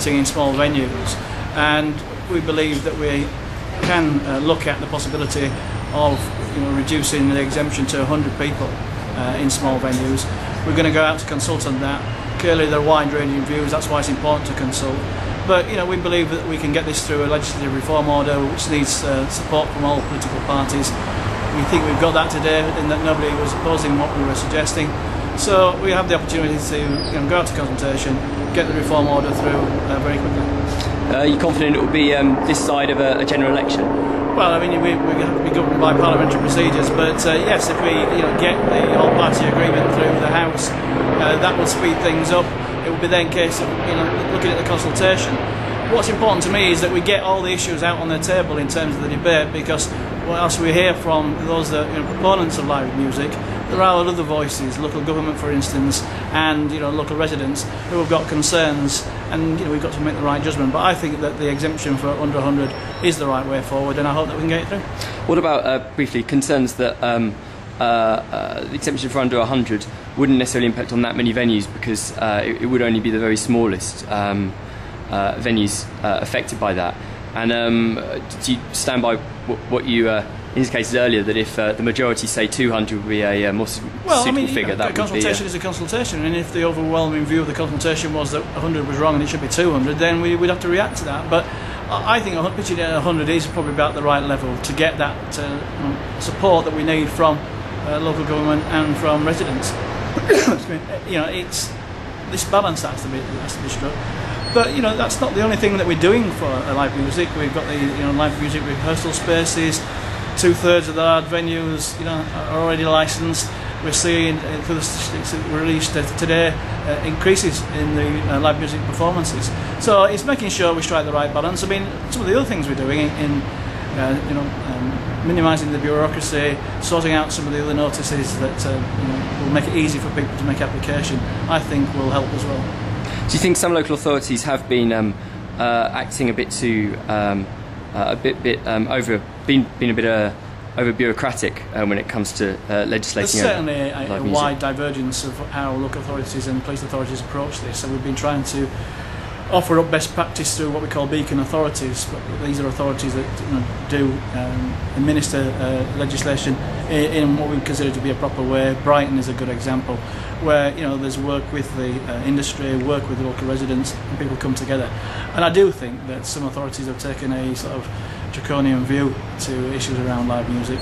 in small venues, and we believe that we can look at the possibility of reducing the exemption to 100 people in small venues. We're going to go out to consult on that. Clearly there are wide-ranging views, that's why it's important to consult. But we believe that we can get this through a legislative reform order which needs support from all political parties. We think we've got that today, in that nobody was opposing what we were suggesting. So we have the opportunity to go out to consultation, get the reform order through very quickly. Are you confident it will be this side of a general election? Well, I mean, we have to be governed by parliamentary procedures, but yes, if we get the all-party agreement through the House, that will speed things up. It will be then a case of looking at the consultation. What's important to me is that we get all the issues out on the table in terms of the debate, because whilst we hear from those that proponents of live music, there are other voices, local government for instance, and local residents who have got concerns, and we've got to make the right judgment. But I think that the exemption for under 100 is the right way forward, and I hope that we can get it through. What about briefly concerns that the exemption for under 100 wouldn't necessarily impact on that many venues, because it would only be the very smallest venues affected by that? And do you stand by what you indicated earlier, that if the majority say 200 would be a more suitable figure? That consultation is a consultation, and if the overwhelming view of the consultation was that 100 was wrong and it should be 200, then we would have to react to that. But I think pitching at 100 is probably about the right level to get that support that we need from local government and from residents. It's this balance that has to be struck. But that's not the only thing that we're doing for live music. We've got the live music rehearsal spaces. 2/3 of the venues are already licensed. We're seeing for the statistics that were released today increases in the live music performances. So it's making sure we strike the right balance. I mean, some of the other things we're doing in minimising the bureaucracy, sorting out some of the other notices that will make it easy for people to make application, I think will help as well. Do you think some local authorities have been acting a bit too over bureaucratic when it comes to legislating? There's certainly a wide divergence of how local authorities and police authorities approach this, and we've been trying to offer up best practice through what we call beacon authorities. But these are authorities that do administer legislation in what we consider to be a proper way. Brighton is a good example, where there's work with the industry, work with the local residents, and people come together. And I do think that some authorities have taken a sort of draconian view to issues around live music.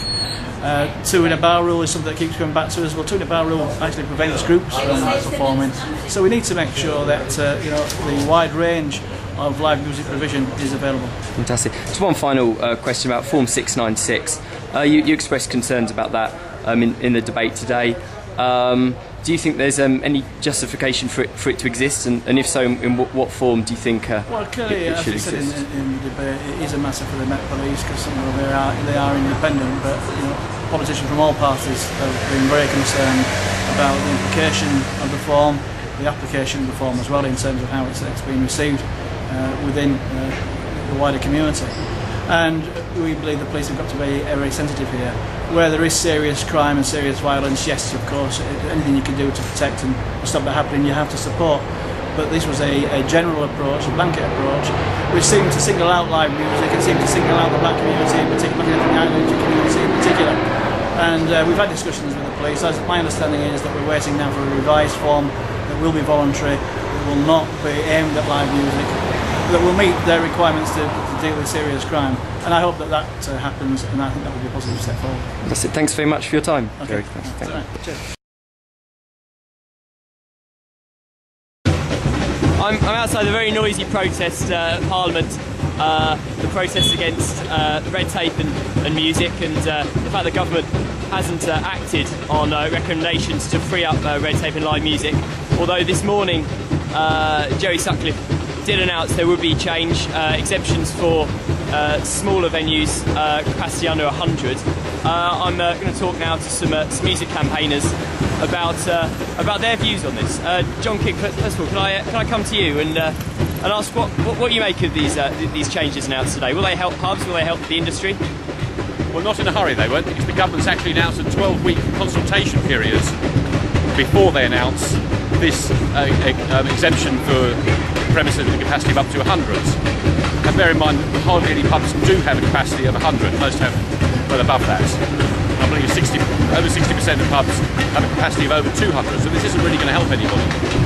2 in a bar rule is something that keeps coming back to us. Well, 2 in a bar rule actually prevents groups from performing. So we need to make sure that the wide range of live music provision is available. Fantastic. Just one final question about Form 696. You expressed concerns about that in the debate today. Do you think there's any justification for it to exist, and if so, in what form do you think well, clearly, it should as I said exist? in the debate, it is a matter for the Met Police, because they are independent, but politicians from all parties have been very concerned about the implication of the form, the application of the form as well, in terms of how it's been received within the wider community. And we believe the police have got to be very sensitive here. Where there is serious crime and serious violence, yes, of course, anything you can do to protect and stop that happening, you have to support. But this was a general approach, a blanket approach, which seemed to single out live music and seemed to single out the black community in particular, the Irish community in particular. And we've had discussions with the police. As my understanding is that we're waiting now for a revised form that will be voluntary, that will not be aimed at live music, that will meet their requirements to deal with serious crime. And I hope that happens, and I think that will be a positive step forward. That's it. Thanks very much for your time. Okay. Thank you. Right. Cheers. I'm outside a very noisy protest at Parliament, the protest against red tape and music, and the fact the government hasn't acted on recommendations to free up red tape and live music. Although this morning Jerry Sutcliffe did announce there would be change, exemptions for smaller venues, capacity under 100. I'm going to talk now to some music campaigners about their views on this. John King, first of all, can I come to you and ask what you make of these changes announced today? Will they help pubs? Will they help the industry? Well, not in a hurry they won't, because the government's actually announced a 12-week consultation period before they announce this exemption for premises with a capacity of up to 100. And bear in mind, hardly any pubs do have a capacity of 100. Most have well above that. I believe over 60% of pubs have a capacity of over 200, so this isn't really going to help anybody.